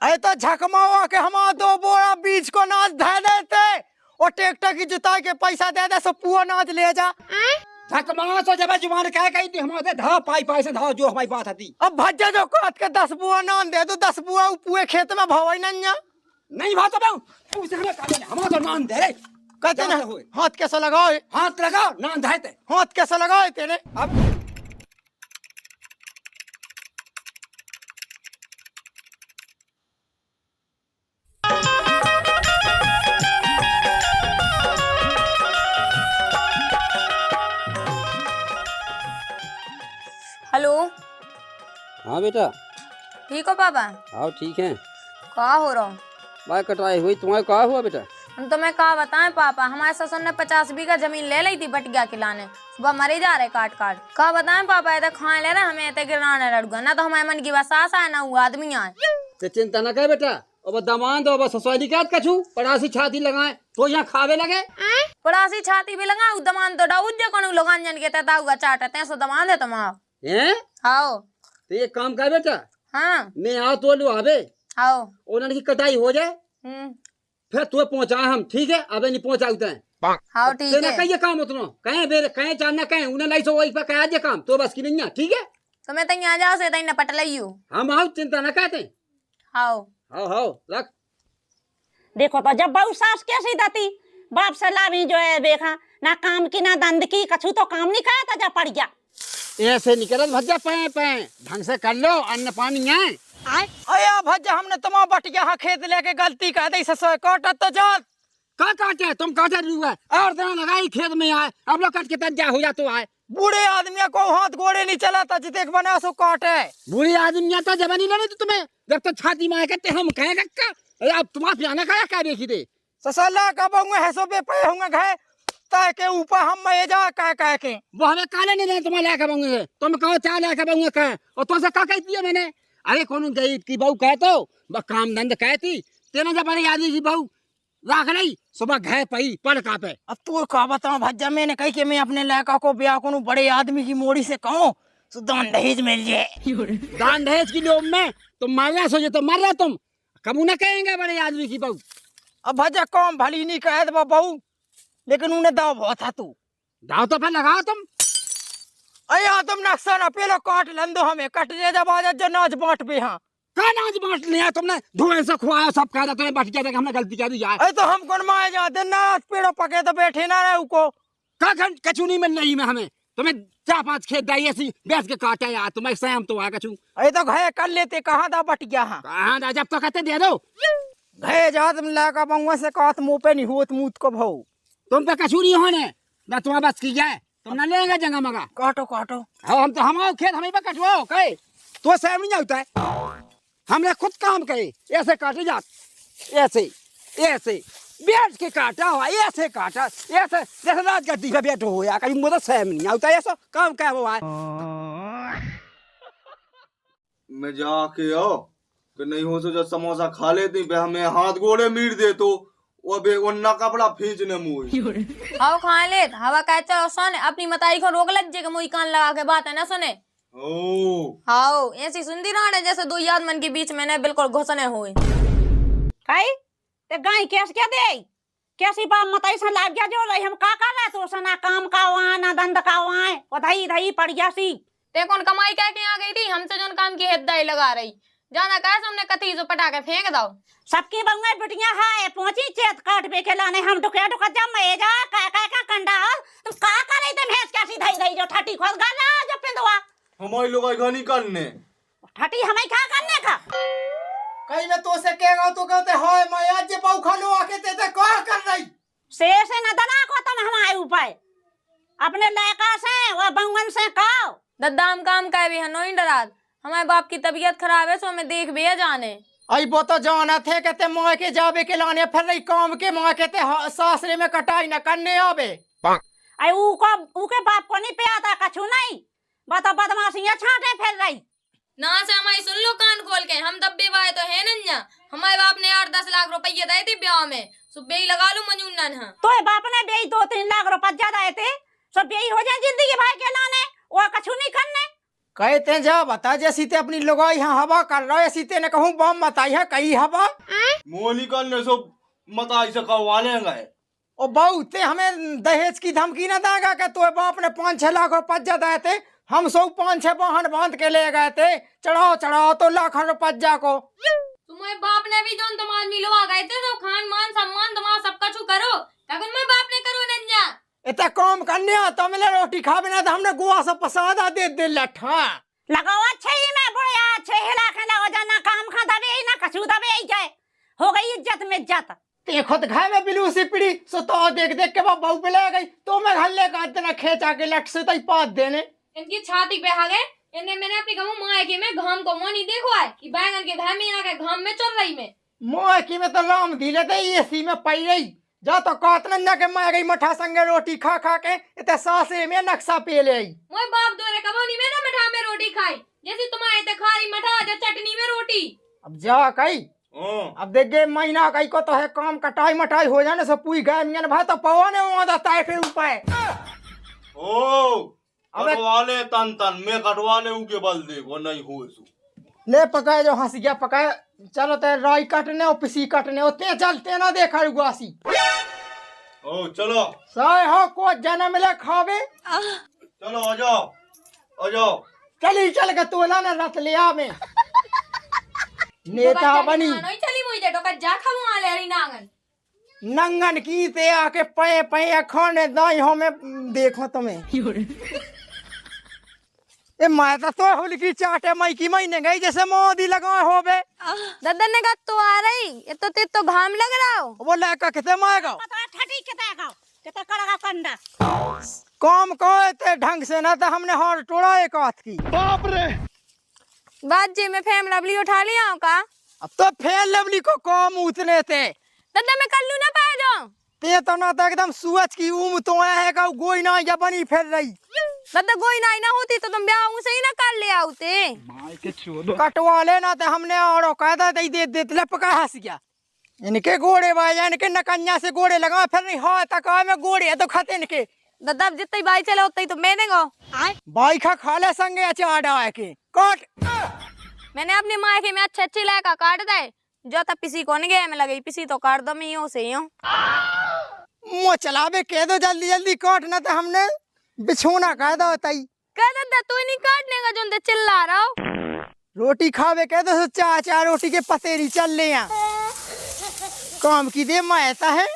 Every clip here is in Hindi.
अरे तो झकमावा के हम 2 बोरा बीज को नाच धे देते और ट्रैक्टर की जुताई के पैसा दे दे सब पुआ नाच ले जा। झकमावा तो जब जुबान कह कही थी हमारे धा पाई से धा जो हमारी बात थी। अब भज्जा जो काट के 10 बुआ नान दे दो 10 बुआ पुए खेत में भवाई नहीं भात उसे हमें हमारा तो नान दे रे कहते ना हाथ कैसा लगाओ हाथ लगाओ नान धाते हाथ कैसा लगाओ तेरे। अब हेलो। हाँ बेटा। ठीक हो पापा? हाँ ठीक है। कहा हो रहा हूँ? बात कटवाई हुई तुम्हारे कहा हुआ बेटा? हम तो मैं कहा बताएं पापा, हमारे ससुर ने 50 बीघा जमीन ले ली थी बटिया खिलाने, सुबह मरे जा रहे काट काट। कहा बताएं पापा, ऐसे खाए ले रहे हमें ऐसे गिराने लड़ूंगा ना, तो हमारे मन की बात सास आए ना हुआ आदमी आए। तो चिंता न कर बेटा, अब दामाद अब ससुराली का कछू पड़ासी छाती लगाए तो यहाँ खावे लगे। पड़ासी छाती भी लगा दमान तो डाउज जो कौन लोगन जन के तता हुआ चाटते सो दमान है तुम हैं? आओ तो एक काम कर बेटा, हाँ मैं आओ तो लो आवे आओ उन्होंने की कटाई हो जाए फिर तू पहुंचाए हम, ठीक है? अब नहीं पहुंचाते हैं। हाँ ठीक है। कहीं काम उतना कहें बेरे कहें जानना कहें उन्हें नहीं सो वही पर कहा जे काम तो बस की नहीं है, ठीक है? तो मैं तई आ जाओ से तई न पट लईयो। हम आओ चिंता न कहते। आओ आओ रख। देखो तो जब बहू सास कैसी दाती बाप से लावी जो है देखा ना काम की ना दंड की कछु तो काम नहीं खाया था जब पड़ गया ऐसे निकल भज्जा पे पे ढंग से कर लो अन्न पानी है। अया भज्जा हमने तमा बटिया हाँ खेत लेके गलती कर दी ससुर काटत तो जा का काटे तुम काटे रुआ और दाना लगाई खेत में आए अब लोग कट के तज्जा हो जा तो आए। बूढ़े आदमी को हाथ गोड़े नहीं चलाता जिते बना सो काटे। बूढ़े आदमी तो जब नहीं लेने तो तुम्हें जब तो छाती मार करते हम कहे रखा अब तुम्हारे पियाना का देखी दे ससुरला कब है सो पे होंगे घे ताय के ऊपर हम मैं जा कह के वो हमें काले नहीं तुम्हें लेकर बंगे तुम कहो चाह लेकर बंगे कहे और तुमसे क्या कहती है मैंने? अरे कौन गई की बहू कहे तो बस काम धंध कहती तेने जब बड़े आदमी की बहू राख रही सुबह घे पई पड़ का पे। अब तू का बताऊं भज्जा, मैंने कही कि मैं अपने लड़का को ब्याह को बड़े आदमी की मोड़ी से कहूं तो दान दहेज मिल जाए। दान दहेज की लोभ में तुम मारना सोचे तो मर रहे तुम कबू न कहेंगे बड़े आदमी की बहू। अब भज्जा कौन भली नहीं कहे तो बहू लेकिन उन्हें दाव बहुत था तू दाव तो फिर लगाओ तुम। अया तुम नक्शा न पेलो काट लंदो हमें कट जे जब आ जो नाच बांट पे। हाँ का नाच बांट लिया तुमने धुएं से खुआया सब कह रहा तुम्हें बट गया हमने गलती कर दी यार। अरे तो हम कौन माए जाते नाच पेड़ों पके तो बैठे ना रहे को का कचू नहीं मिल रही में हमें तुम्हें 4-5 खेत दाई ऐसी बैठ के काटा यार तुम्हें स्वयं तो आ कचू। अरे तो घे कर लेते कहाँ दा बट गया। हाँ कहाँ जब तो कहते दे दो घे जा तुम लड़का बंगुआ से कहत मुँह पे नहीं हुत मूत को भाऊ तुम पे कचू नहीं होने ना तुम्हारा बस की जाए तुम न लेंगे जंगा मगा काटो काटो। हाँ हम तो हमारे खेत हमें पे कटवाओ कहे तो सहम नहीं होता है हमने खुद काम करे ऐसे काटे जात ऐसे ऐसे बैठ के काटा हुआ ऐसे काटा ऐसे जैसे रात गद्दी पे बैठो हो या कहीं मुझे सहम नहीं आता ऐसा काम क्या हुआ है। मैं जाके आओ कि नहीं हो तो समोसा खा लेती पे हमें हाथ गोड़े मीट दे तो वो बे वन्ना कपड़ा खींचने मुँह आओ खा ले हवा कह चलो सोने अपनी मताई को रोक लग जाएगा मुँह कान लगा के बात है ना सुने। आओ ऐसी सुनती रहा जैसे दो याद मन के बीच में ने बिल्कुल घुसने हुए काई ते गाय कैस क्या दे कैसी बात मताई से लाग गया जो रही हम का रहा तो सना काम का वहां ना धंध का वहां वो धई धई पड़ गया सी ते कौन कमाई कह के आ गई थी हमसे जोन काम की हिदाई लगा रही जाना कहा हमने कती जो पटाके फेंक दो सबकी बंगे बिटिया है पहुंची चेत काट पे के लाने हम टुकड़ा टुकड़ा जब मैं जा का कंडा तुम का करे तुम भैंस कैसी धई धई जो ठटी खोस गाला जो पिंदवा हमारी लोग घनी करने ठटी हमें क्या करने का कहीं मैं तो से कहेगा तो कहते हाय मैं आज जे पाऊ खा लो आके ते का कर रही से न दना को तुम हमारे ऊपर अपने लड़का से वो बंगन से कहो दद्दाम काम का भी हनो डरात हमारे बाप की तबीयत खराब है सो हमें देख भी जाने आई वो तो जाना थे कहते माँ के जाबे के लाने फिर रही काम के माँ कहते सासरे में कटाई न करने आवे आई उके बाप को नहीं पे आता कछु नहीं बता बदमाशियां छाटे फिर रही ना से हमारी सुन लो कान खोल के हम दब्बे वाए तो है नन्या हमारे बाप ने 8-10 लाख रुपये दिए थे ब्याह में सो बेई लगा लू मजून तो बाप ने बेई 2-3 लाख रुपए ज्यादा थे सो बेई हो जाए जिंदगी भाई के लाने वो कछु नहीं करने कहते जा बता जैसी ते अपनी लुगाई यहाँ हवा कर रहा है ऐसी ते ने कहूँ बम बताई है कई हवा मोनिकल ने सो मताई से करवा लेंगे। और बहू ते हमें दहेज की धमकी न देगा कि तो बाप ने 5-6 लाख रुपया दिए थे, हम सब 5-6 वाहन बांध के ले गए थे, चढ़ाओ तो लाख रुपया को। तुम्हारे बाप ने भी जोन तुम्हारे मिलवा गए थे तो खान मान सम्मान तुम्हारा सब कुछ करो, लेकिन मैं बाप ने करो नंजा। इतना काम करने तो मिले रोटी खा बिना तो हमने गुआ से प्रसादा दे लठा लगाओ अच्छे ही में बुढ़िया अच्छे हिला खेला हो जाना काम खा दबे ना कछु दबे ही जाए हो गई इज्जत में इज्जत। ते खुद घर में बिलू सी पड़ी सो तो देख के बहू पे ले गई तो मैं हल्ले का इतना खेचा के लठ से तई पात देने इनकी छाती पे आ गए। इन्हें मैंने अपनी कहूँ माँ के में घाम को मोनी देखो है कि बैंगन के घर में आके घाम में चल रही में मोह की में तो राम धीले थे एसी में पई रही जा तो कातनन्या के मैं गई मठा संगे रोटी खा के इतने सासे में नक्शा पे ले आई। मोए बाप दोरे कबोनी में ना मठा में रोटी खाई जैसी तुम्हारे इतने खारी मठा जो चटनी में रोटी। अब जा कही अब देख गए महीना कई को तो है काम कटाई मटाई हो जाने सब पूरी गाय मियां भाई तो पवा ने वहां जाता है फिर ऊपर ओ कटवा ले तन मैं कटवा ले उनके बल दे वो नहीं हो सु ले पकाए जो हंस गया पकाए चलो ते राई काटने और पिसी काटने होते चलते ना देखा रुआसी ओ चलो साय हो को जाना मिले खावे चलो आ जाओ चली चल के तोला ना रत लिया में नेता बनी नहीं चली मुझे तो का जा खाऊं आ ले रही नांगन नंगन की ते आके पे खाने दाई हो में देखो तुम्हें ए माता तो होली की चाटे मई की महीने गई जैसे मोदी लगा हो बे दादा ने कहा तो आ रही ये तो ते तो घाम लग रहा हो वो लड़का कितने मारेगा पता ठठी कितना कड़का कंडा काम कहते ढंग से ना तो हमने हार टोड़ा एक हाथ की बाप रे बात जी में फेम लवली उठा लिया हो का अब तो फेल लवली को काम उतने थे दादा मैं कल्लू ना पा जाऊं ते तो ना तो एकदम सूरज की उम तो है का गोई ना या बनी फिर रही दादा कोई ना होती तो तुम ब्याह से ही ना कर ले आते कटवा लेना तो हमने और कायदा दे ले पका हंस गया इनके घोड़े भाई इनके नकन्या से घोड़े लगा फिर नहीं हाँ तक में घोड़े है तो खाते इनके दादा जितनी बाई चले उतना ही तो मैंने गो बाई खा ले संगे अचार डाल के काट मैंने अपनी माँ के में अच्छी लड़का काट दे जो तब पिसी कौन गया में लगी पिसी तो काट दो मैं यूं से यूं मुँह चलावे कह दो जल्दी जल्दी काट ना तो हमने बिछोना कायदा होता ही कह दादा तू नहीं काटने का जो चिल्ला रहा हो रोटी खावे कह दो चार रोटी के पतेरी चल ले यहाँ काम की दे मायता है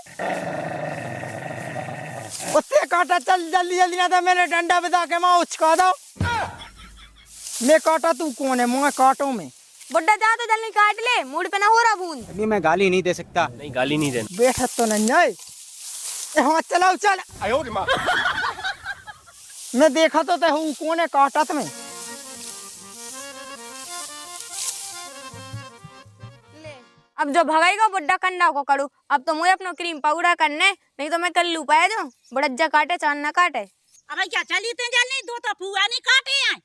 उससे काटा चल जल्दी जल्दी ना तो मैंने डंडा बता के माँ उचका दो मैं काटा तू कौन है मुँह काटो में बुड्ढा जा तो जल्दी काट ले मूड पे ना हो रहा बूंद अभी मैं गाली नहीं दे सकता। नहीं गाली नहीं देना। बैठा तो नहीं जाए हाँ चलाओ चल मैं देखा तो हूँ कौन है काटा तुम्हें अब जो भगाएगा बुड्ढा कंडा को करूँ अब तो मुझे अपना क्रीम पाउडर करने नहीं तो मैं कल लू पाया जो बुढ़ा काटे चांद ना काटे अब क्या चली ते जल्दी दो तो फुआ नहीं काटे हैं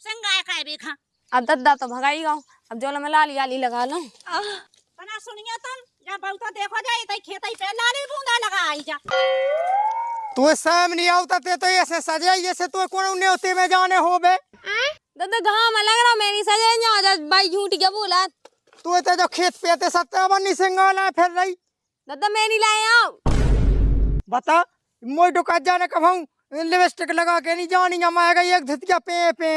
संगाय खाए बेखा अब दादा तो भगाएगा अब जो मैं लाली आली लगा लूं तना सुनिए तुम जब बहुत देखो जाए तो खेत पे लाली बूंदा लगा आई जा तो शाम नहीं आवता ते तो ऐसे सजाई जैसे तो कौन न्योते में जाने हो बे दादा घाम लग रहा मेरी सजाई ना जा भाई झूठ क्या बोला तू तो जो खेत पे ते सत्ता बन्नी सिंगाला फिर रही दादा मैं नहीं लाए आओ बता मोई डुका जाने कब हूँ लिपस्टिक लगा के नहीं जानी हमारा एक धुतिया पे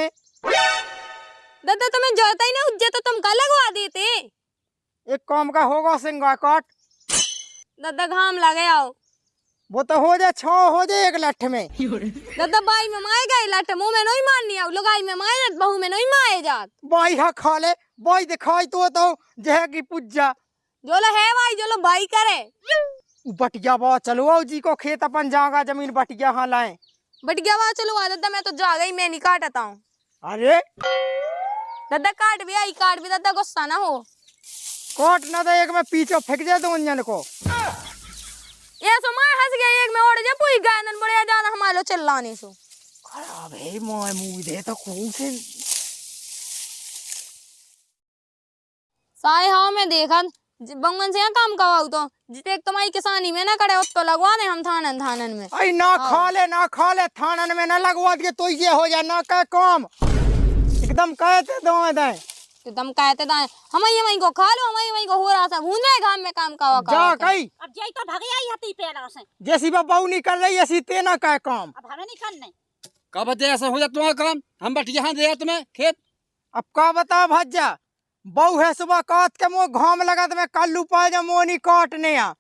दादा तुम्हें जरूरत ही नहीं उज्जे तो तुम कल लगवा देते एक काम का होगा सिंगा काट दादा घाम लगे आओ वो तो हो जाए 6 हो जाए एक लठ में दादा बाई में माए गए लठ मुंह में नहीं मारनी आओ लगाई में माए जात बहू में नहीं माए जात बाई हा खा ले बाई दिखाई तो जह की पुज्जा जोलो है भाई जोलो भाई करे बटिया बात चलो आओ जी को खेत अपन जागा जमीन बटिया हाँ लाए बटिया बात चलो आ दादा मैं तो जा गई मैं नहीं काटता हूँ अरे दादा काट भी आई काट भी दादा गुस्सा ना हो काट ना तो एक में पीछे फेंक दे दो इंजन को ये सो मैं हंस गया एक में ओढ़ जा पूरी गायन बड़े जाना हमारे चिल्लाने सो खराब है मोए मुंह दे तो कौन से साए हाँ मैं देखा बंगन से यहाँ काम करवाऊ तो जिते एक तुम्हारी किसानी में ना करे उसको लगवा दे हम थानन में आई ना खा ले थानन में ना लगवा दिए तो ये हो जाए ना का काम दम कहते दो दे तो तुम कहते दाए हम वहीं को खा लो, हम वहीं को हो रहा था भून रहे घाम में काम का जा कही अब जई तो भग आई हती पेड़ से। जैसी बाबू निकल रही ऐसी तेना का काम। अब हमें नहीं करने। कब बजे ऐसा हो जाए तुम्हारा काम, हम बट यहाँ दे तुम्हें खेत। अब का बता भज्जा बहू है सुबह काट के मुँह घाम लगा तो मैं कल्लू पा जा मोनी काटने आ।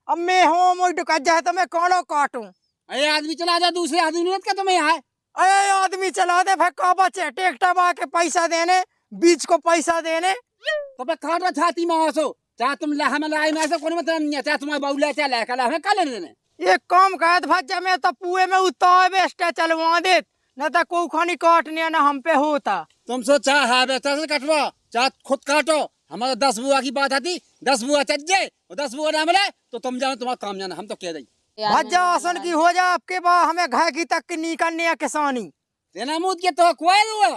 अब मैं हो मोई डुकत जाए तो मैं कौनो काटूं। अरे आदमी चला जा, दूसरे आदमी नहीं क्या तुम्हें यहाँ। अरे आदमी चला दे फिर का बचे ट्रैक्टर बा के पैसा देने, बीच को पैसा देने। तो मैं खाट छाती में आसो, चाहे तुम ला हमें लाई में ऐसा कोई मतलब नहीं है, चाहे तुम्हारे बहू ले चाहे ला हमें का लेने देने। एक काम कहत भज्जा में तो पुए में उतार बेस्टा चलवा दे, न तो कोई खानी काटने न हम पे होता। तुम सो चाहे हार्वेस्टर से कटवा चाहे खुद काटो, हमारा 10 बुआ की बात आती, 10 बुआ चल जाए और 10 बुआ ना मिले तो तुम जानो तुम्हारा काम जाना, हम तो कह दें। भज्जा आसन की हो जा आपके बाद हमें घर की तक की निकलने है किसानी। तेना मुद के तो कोई हुआ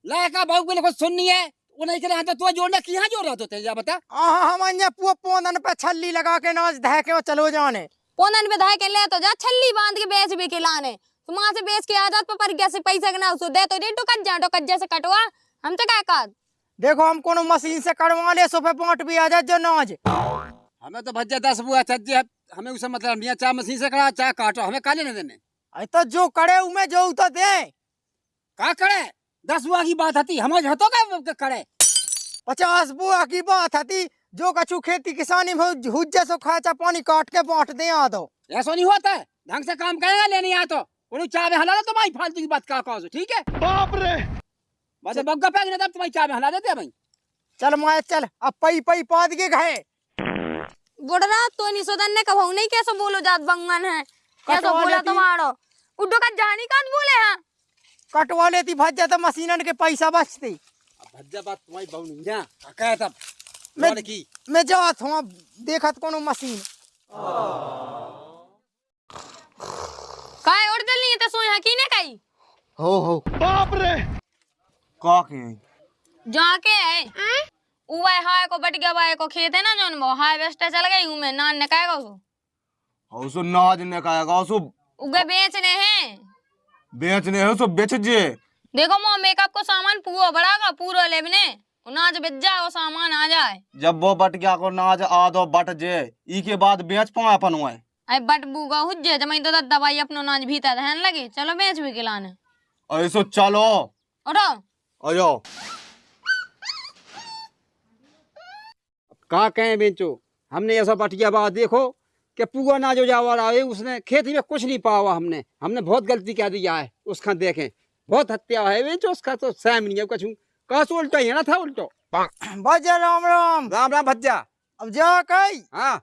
लायका बहू के लिए कुछ सुननी है वो नहीं करे तो तू जोड़ना किहाँ जोड़ रहा तो तेजा बता। हम अन्य पुआ पोंदन पे छल्ली लगा के नाच धह के चलो जाने। पोंदन पे धाय के ले तो जा छल्ली बांध के बेच भी के लाने, तुम वहां से बेच के आ जात पर कैसे पैसा के ना उसको दे तो दे टुकट जैसे कटवा हम तो क्या कर। देखो हम कोनो मशीन से कटवा ले सो पे बांट भी आ जा जो नाच। हमें तो भज्जा 10 बुआ चज्जे, हमें उससे मतलब नहीं है, चाहे मशीन से करा चाहे काटो, हमें का लेने देने। अरे तो जो करे उमें जो तो दे का करे, 10 बुआ की बात आती हमारे हतो का करे। 50 बुआ की बात आती, जो कछु खेती किसानी में हुज्जे सो खर्चा पानी काट के बांट दे आ दो। ऐसा नहीं होता है, ढंग से काम करेगा लेने आ तो उन्हें चाय में हला दो तुम्हारी फालतू की बात का कहो, ठीक है। बाप रे बस बग्गा पैक नहीं तुम्हारी चाय में हला देते भाई। चल माया चल अब पई पई पाद के घे बुढ़रा तो नहीं सोदन ने कहो नहीं कैसे बोलो जात बंगन है कैसे कटवा बोला लेती। तुम्हारो उड्डो का जानी कान बोले हैं कटवा लेती भज्जा तो मशीनन के पैसा बचती। भज्जा बात तुम्हारी बहू नहीं जा कहे तब मैं की मैं जात हूँ देखत कोनो मशीन। काय उड़ नहीं तो सोया की ने कई हो बाप रे का के जाके है उवे हाय को बट गया बाय को खेत है ना जोन वो हाय वेस्ट चल गई हूं मैं नान ने कहेगा उसको उसो नाज ने कहेगा उसो उगे बेचने हैं बेचने है उसो बेच जे। देखो मो मेकअप को सामान पूरा बढ़ागा पूरा लेबने नाज बेच जाए वो सामान आ जाए। जब वो बट गया को नाज आ दो बट जे ई के बाद बेच पाए अपन हुए अरे बट बूगा हुज्जे जमाई तो दवाई अपनो नाज भीतर रहन लगी चलो बेच भी खिलाने ऐसो चलो उठो आ जाओ। का कहें बेचो, हमने ऐसा बटिया बात देखो कि पुआ ना जो जावा रहा है उसने खेती में कुछ नहीं पावा, हमने बहुत गलती क्या दिया है उसका देखें बहुत हत्या है बेचो उसका तो सहम नहीं है कुछ का सो उल्टा ही है ना था उल्टो। भज्जा राम राम राम राम भज्जा। अब जा कई हाँ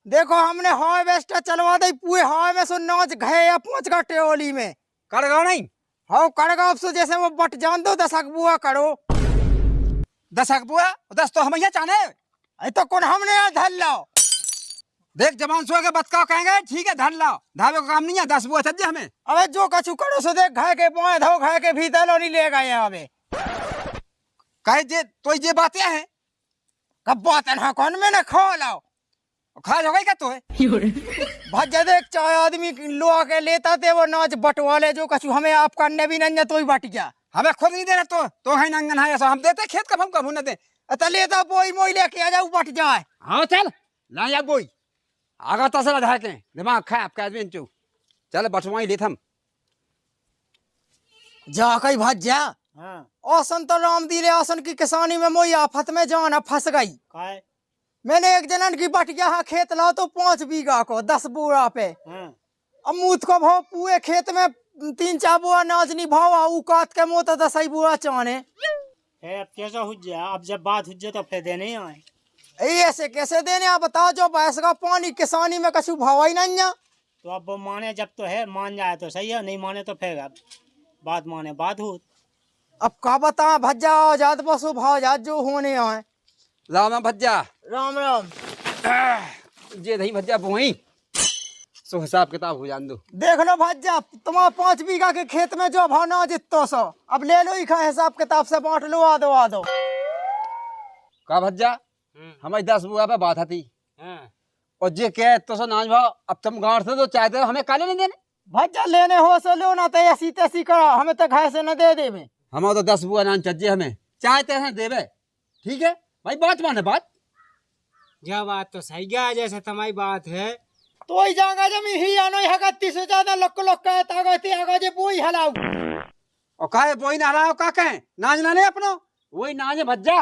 देखो हमने हाय वेस्ट चलवा दी पूरे हाय में सो नाच घे या पहुंच का टेोली में कर गाओ नहीं हाँ कड़गा सो जैसे वो बट जान दो 10 बुआ करो 10 बुआ 10 तो हम यहाँ चाहने अरे तो कौन हमने यहाँ धर लाओ देख जवान सो के बतकाओ कहेंगे ठीक है धर लाओ धावे का काम नहीं है 10 बुआ चल हमें। अबे जो कछु करो सो देख घाय के पाए धो घाय के भीतर लो नहीं ले गए अबे कहे जे तो ये बातें हैं कब बात है कौन में ना खा लाओ खा जो गई का तो है भज्जा देख चाहे आदमी लो के लेता थे वो नाच बटवा ले जो कछु हमें आप करने भी नहीं तो ही बट गया हमें खुद नहीं देना तो है नंगन है ऐसा हम देते खेत का हम कब न दे अतः लेता बोई मोई लेके आ जाओ बट जाए। हाँ चल ला या बोई आगा तसला धाके दिमाग खा आपका आदमी चू चल बटवाई ले हम जा कई भज्जा औसन तो राम दिले औसन की किसानी में मोई आफत में जान फंस गई। मैंने एक जनन की बट गया हाँ खेत लाओ तो 5 बीघा को 10 बुआ पे अब मूत को भाव पूरे खेत में 3-4 बुआ नाच नहीं भावा ऊ काट के मोता 10 बुआ चाने अब कैसा हुज्जा अब जब बात हुज्जे तो फिर देने ही आए ऐसे कैसे देने आप बताओ जो भैंस का पानी किसानी में कछु भावा ही नहीं है। तो अब वो माने जब तो है मान जाए तो सही है नहीं माने तो फिर अब बात माने बात हो। अब का बता भज्जा आजाद बसो भाव जात जो होने आए। राम राम भज्जा राम राम जे नहीं भज्जा बोई सो हिसाब किताब हो जान दो देख लो भज्जा तुम्हारा 5 बीघा के खेत में जो भाव ना जितो सो अब ले लो ही खा हिसाब किताब से बांट लो आ दो का भज्जा हमारी 10 बुआ पे बात आती और जे कह तो सो नाच भाव अब तुम गांव से तो चाहते हो हमें काले नहीं देने भज्जा लेने हो सो लो ना तो ऐसी तैसी करो हमें तो घर से न दे देवे हम तो 10 बुआ नान चाहिए हमें, चाहते हैं देवे, ठीक है भाई, बात माने बात। यह बात तो सही है, जैसे तुम्हारी बात है। तो ही जागा जमी ही आनो ही हगत्ती से ज्यादा लोक लोक का तागती आगा जे बोई हलाऊ। और काहे बोई ना हलाओ का कहे, नाज ना ले अपनो, वही नाज भज्जा।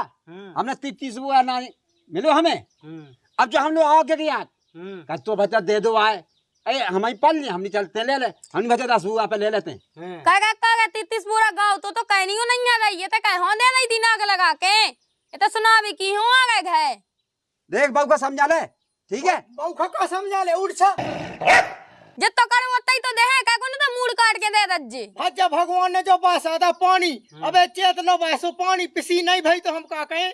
हमने 30 बुआ नाज मिलो हमें। अब जो हम लोग आओगे कि यार कह तो भज्जा दे दो आए, अरे हमारी पल नहीं, हम नहीं चलते ले ले, हम भज्जा 10 बुआ पे ले लेते हैं। का 33 पूरा गाँव तो कहनी नहीं आ रही है, तो कह हो दे रही थी नाग लगा के, ये तो सुना भी की हूँ आ गए है। देख बहू को समझा ले, ठीक है। बहू का समझा ले, उठ सा जितना करो उतना ही तो दे है, का को ना तो मूड काट के दे दज्जे। भज्जा भगवान ने जो बसा था पानी, अबे चेत लो बसो पानी पिसी नहीं भाई तो हम का कहें।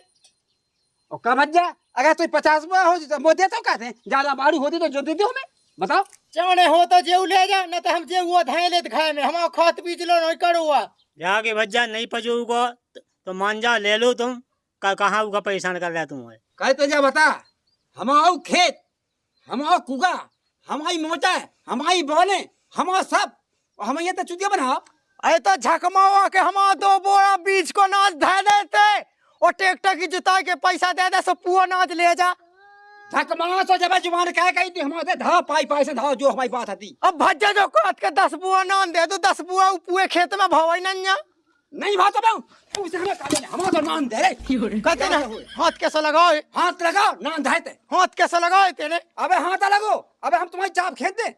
और का भज्जा अगर तू 50 बुआ हो तो वो देता कहते हैं, ज्यादा बारू होती तो जो देती हूँ मैं, बताओ। चाने हो तो जेऊ ले जा, न तो हम जेऊ धाए ले खाए में, हम खात पीच लो नहीं करो। जाके भज्जा नहीं पजोगा तो मांझा ले लो तुम, कहाँ उगा परेशान कर रहा तुम। कहते जा बता, हम आओ खेत, हम आओ कुगा, हमारी मोटा है, हमारी बने, हमारा सब, और हम ये तो चुतिया बनाओ। अरे तो झकमावा के हम 2 बोरा बीज को नाच धे देते और ट्रैक्टर की जुताई के पैसा दे दे, सब पुआ नाच ले जा। धकमा सो जब जुबान कह कही हमारे धा पाई पाई से धाओ, जो हमारी बात आती। अब भज्जा जो काट के 10 बुआ नान दे दो, 10 बुआ पुए खेत में भवाई नहीं भातो बाबू, उसे हमें काटे नहीं, हमारा तो नान दे रे। कहते ना हाथ कैसे लगाओ, हाथ लगाओ नान धाते, हाथ कैसे लगाओ तेरे। अबे हाथ लगो, अबे हम तुम्हारी चाप खेत दे।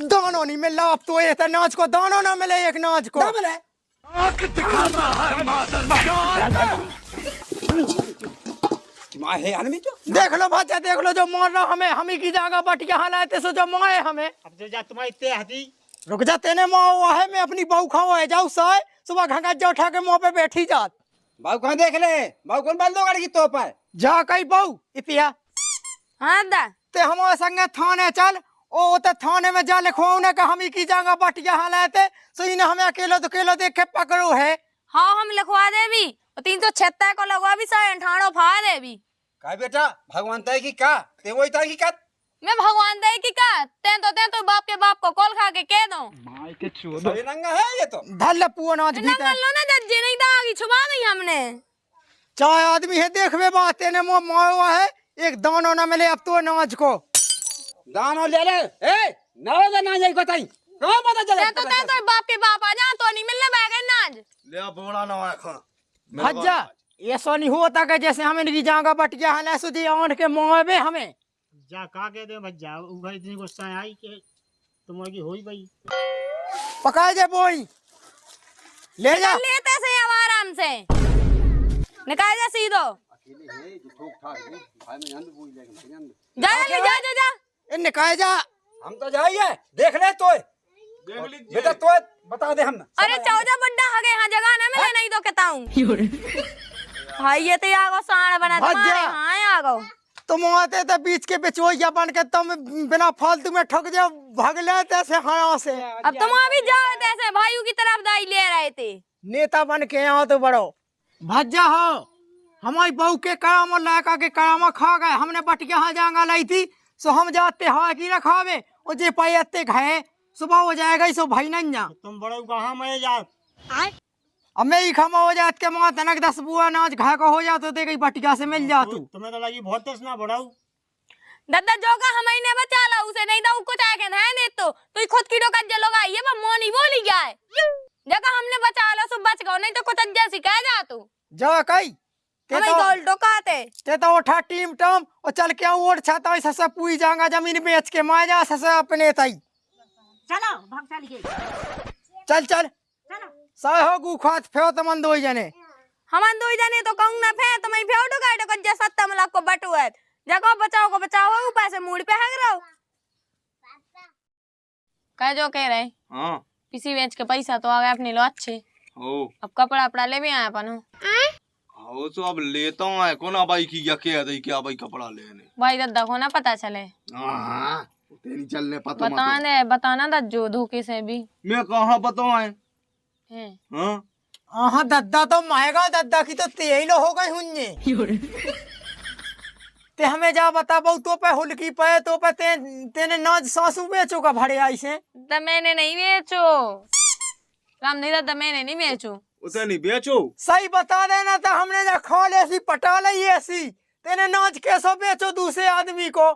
दानों नहीं मिल रहा अब तो, ये नाच को दानों ना मिले, एक नाच को मिले। देख लो भज्जा, देख लो जो मार रहा हमें, हम ही की जगह बटिया हलाते सो जो मारे हमें। अब जो जा तुम्हारी ते हती रुक जा, तेने माँ हुआ है, मैं अपनी बहू खाओ है, जाऊ साय सुबह घंगा जा उठा के मुंह पे बैठी जात। बाबू कहाँ देख ले, बाबू कौन बाल दो गाड़ी की तो पर जा कई बहू इतिया। हाँ दा ते हमारे संगे थाने चल, ओ ते थाने में जा लिखवाऊ ने का हम ही की जगह बटिया हलाते, सो इन्हें हमें अकेलो तो अकेलो देख के पकड़ो है। हाँ हम लिखवा दे भी, 376 को लगवा भी 98 फा दे भी। का बेटा भगवान तय की का, ते वही तय की का, मैं भगवान दे की का, ते तो बाप के बाप को कॉल खा के कह दो। माय के चोदो नंगा है ये तो। धल पुआ नाच भी नंगल लो ना जज्जे, नहीं तो आगे छुपा दी हमने। चाय आदमी है देखवे बात, तेने मुंह मारा है, एक दानो ना मिले अब तो नाच को। दानो ले ले, ए ना ना जाई बताई, कहां पता चले। ते तो बाप के बाप आ जा तो नहीं मिलने बैगन नाज। ले बोला ना खा भज्जा ये सो नहीं होता कि जैसे हमें इनकी जगह बटिया हला सुधी आंट के मावे हमें। जा का के दे भज्जा, उ भाई इतनी गुस्सा आई कि तुम्हारी होई भाई। पका जे बोई ले जा, लेते से अब आराम से निकाल जा सीधो। जा ले जा जा जा, इन निकाय जा। हम तो जाइए देख ले तो, देख लीजिए बेटा तो बता दे हम। अरे चौजा बड्डा हगे यहाँ जगह ना मिले, नहीं तो कहताऊं भाई ये तो आगो साण बना तुम्हारे। हाँ आगो तुम आते तो बीच के बिचोइया बन के तुम बिना फालतू में ठग जाओ, भाग लेते से हाँ से। अब तुम अभी जाओ ऐसे भाइयों की तरफ दाई ले रहे थे, नेता बन के यहाँ तो बड़ो। भज्जा हो हमारी बहू के करामा लाका के करामा खा गए, हमने बटिया यहाँ जांगा लाई थी, सो हम जाते हाँ की रखावे और जे पाते खाए सुबह हो जाएगा सो भाई नहीं जा। तुम बड़ो कहाँ मैं जात, अब मैं ही खमा हो जात के माँ तनक 10 बुआ नाच घा को हो जा तो दे गई बटिया से मिल जा तू। तुम्हें तो लगी बहुत तसना बड़ाऊ। दादा जोगा हमें ने बचा ला उसे, नहीं तो कुछ आके ना दे तो तू खुद की डोका जलोगा, ये बा मोनी बोली जाए जगह हमने बचा ला सो बच गओ, नहीं तो कुछ जैसी कह जा तू जा कई हमें गोल डोकाते ते तो उठा टीम टम और चल के ओढ़ छाता ससा पूई जांगा जमीन बेच के मां जा ससा अपने तई। चलो भाग चलिए, चल चल चलो साय हो गु खात फेव तमन दो जने, हमन दो जने तो कहूं ना फे तो मैं फेव डोका डोका जे 70 लाख को बटुए जगह बचाओ को बचाओ, ऊपर से मूड पे हग रहो। कह जो कह रहे हां किसी बेच के पैसा तो आ गए अपने लो अच्छे हो, अब कपड़ा अपड़ा ले भी आए अपन हो तो अब लेता हूं है कोना भाई की क्या दई क्या भाई कपड़ा लेने भाई दादा को ना पता चले। हां तेरी चलने पता मत बताना दज्जो धोखे से भी मैं कहां बताऊं है हैं। हां आहा दद्दा तो माएगा, दद्दा की तो तेल हो गई हुन्ने ते हमें जा बता बहु तो पे हुलकी पे तो पे तेने नाज सासू बेचो का भड़े आई से तो मैंने नहीं बेचो, रामधनी दादा मैंने नहीं बेचू। उसे नहीं बेचो। सही बता देना तो हमने जा खोल ऐसी पटा ली ऐसी तेने नाच कैसे बेचो दूसरे आदमी को।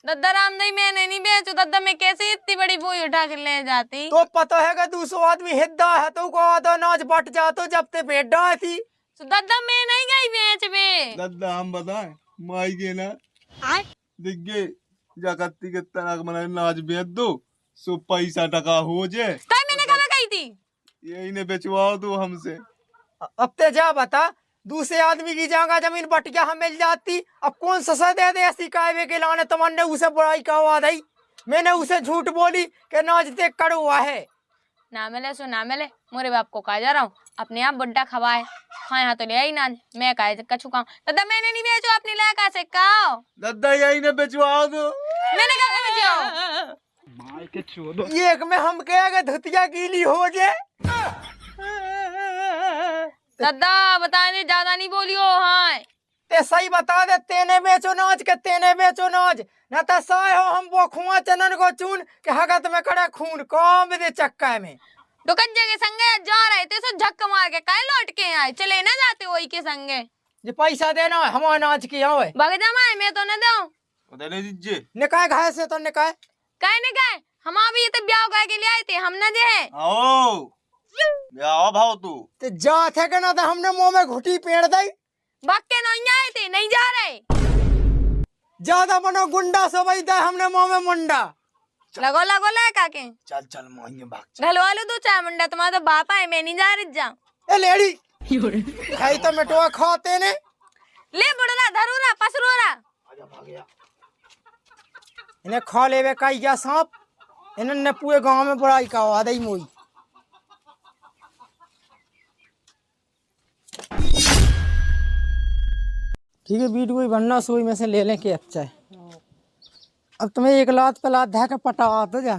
दादा रामधनी मैंने नहीं बेचू दादा, मैं कैसे इतनी बड़ी बोई उठा के ले जाती। तो पता है कि दूसरा आदमी हिद्दा है तो को आधा नाच बट जातो जब ते भेड़ा थी। तो दादा मैं नहीं गई बेच बे। दादा हम बताएं माई के ना दिख गए जाकती के तरह मना नाच बेच दो सो पैसा टका हो जाए। कहीं मैंने कहा कही थी यही ने बेचवाओ दो हमसे। अब ते जा बता दूसरे आदमी की जगह जमीन बटिया हम मिल जाती। अब कौन ससा दे दे ऐसी कायवे के लाने तुमने उसे बुराई का आवाज आई। मैंने उसे झूठ बोली कि नाचते कड़ुआ है। ना मिले सो ना मिले, मोरे बाप को कहा जा रहा हूँ अपने आप बुड्ढा खवाए खाए हाँ तो ले आई ना मैं कहा कछु खाऊं। दादा मैंने नहीं बेचो अपनी लाका से खाओ। दादा यही ने बेचवाओ दो। मैंने कहा बेचो माई के चोदो। एक में हम कहेगा धुतिया गीली हो जाए। दादा बताने ज्यादा नहीं बोलियो। हाँ ते सही बता दे तेने बेचो नाच के तेने बेचो नाच न तो साय हो हम वो खुआ चनन को चून के हगत में कड़ा खून कौम दे चक्का में। दुकज्जे के संगे जा रहे थे सो झक मार के काहे लौट के आए चले ना जाते वही के संगे। जे पैसा देना है हमारा नाच की हो भग जा मैं तो न दूं। उधर दीजिए निकाय घाय से तो निकाय काहे ने काहे हम अभी तो ब्याह कह के लिए आए थे हम न जे है। आओ आओ भाव तू ते जा थे के ना तो हमने मुंह में घुटी पेड़ दई। भाग के नहीं आए थे नहीं जा रहे। ज्यादा मनो गुंडा सब दे हमने मुंह में मुंडा। लगो लगो ले काके चल चल मांगे भाग। घलवा लो दो चार मुंडा तुम्हारा तो बाप है मैं नहीं जा रही जा। ए लेडी खाई तो मिटवा खाते ने ले बुढ़ा धरूरा पसरूरा इन्हें खा लेवे काई या सांप इन्हें पूरे गांव में बुराई का आवाज आई मोई। ठीक है बीट कोई बनना सोई में से ले लें कि अच्छा है। अब तुम्हें एक लात पे लात धै के पटा तो जा।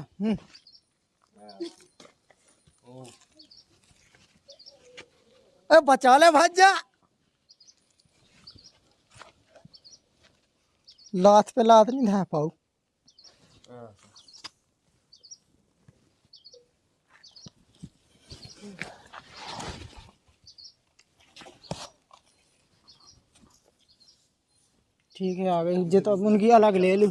ए बचा ले भाज जा लात पे लात नहीं धै पाऊ। ठीक है आ गई इज्जत अब उनकी अलग ले लूं।